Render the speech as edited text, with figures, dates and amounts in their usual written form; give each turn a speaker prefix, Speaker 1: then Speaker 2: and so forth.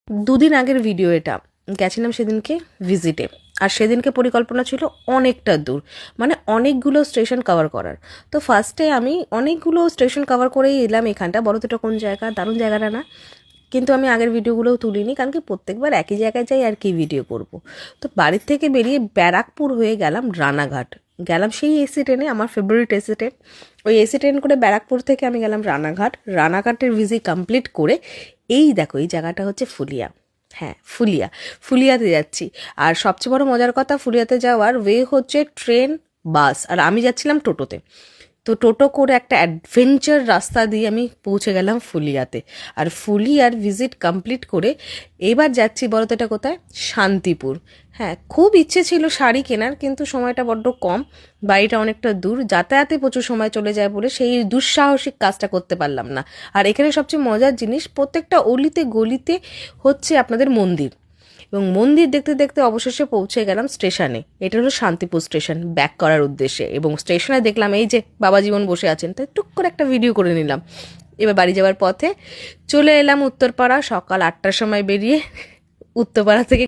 Speaker 1: দুদিন আগের ভিডিও এটা। গেছিলাম সেদিনকে ভিজিটে, আর সেদিনকে পরিকল্পনা ছিল অনেকটা দূর, মানে অনেকগুলো স্টেশন কভার করার। তো ফার্স্টে আমি অনেকগুলো স্টেশন কভার করেই এলাম এখানটা। বলো তো এটা কোন জায়গা? দারুণ জায়গাটা না? কিন্তু আমি আগের ভিডিওগুলোও তুলিনি, কারণ কি প্রত্যেকবার একই জায়গায় যাই আর কি ভিডিও করব। তো বাড়ির থেকে বেরিয়ে ব্যারাকপুর হয়ে গেলাম রানাঘাট। গেলাম সেই এসি ট্রেনে, আমার ফেভারিট এসি ট্রেন। ওই এসি ট্রেন করে ব্যারাকপুর থেকে আমি গেলাম রানাঘাট। রানাঘাটের ভিজিট কমপ্লিট করে এই দেখো, এই জায়গাটা হচ্ছে ফুলিয়া। হ্যাঁ, ফুলিয়াতে যাচ্ছি। আর সবচেয়ে বড় মজার কথা, ফুলিয়াতে যাওয়ার ওয়ে হচ্ছে ট্রেন, বাস, আর আমি যাচ্ছিলাম টোটোতে। তো টোটো করে একটা অ্যাডভেঞ্চার রাস্তা দিয়ে আমি পৌঁছে গেলাম ফুলিয়াতে। আর ফুলিয়ার ভিজিট কমপ্লিট করে এবার যাচ্ছি, বলো তো এটা কোথায়? শান্তিপুর। হ্যাঁ, খুব ইচ্ছে ছিল শাড়ি কেনার, কিন্তু সময়টা বড্ড কম, বাড়িটা অনেকটা দূর, যাতায়াতে প্রচুর সময় চলে যায় বলে সেই দুঃসাহসিক কাজটা করতে পারলাম না। আর এখানে সবচেয়ে মজার জিনিস, প্রত্যেকটা অলিতে গলিতে হচ্ছে আপনাদের মন্দির, এবং মন্দির দেখতে দেখতে অবশেষে পৌঁছে গেলাম স্টেশনে। এটা হলো শান্তিপুর স্টেশন, ব্যাক করার উদ্দেশ্যে। এবং স্টেশনে দেখলাম এই যে বাবা জীবন বসে আছেন, তাই টুক করে একটা ভিডিও করে নিলাম। এবার বাড়ি যাওয়ার পথে চলে এলাম উত্তরপাড়া। সকাল 8টার সময় বেরিয়ে উত্তরপাড়া থেকে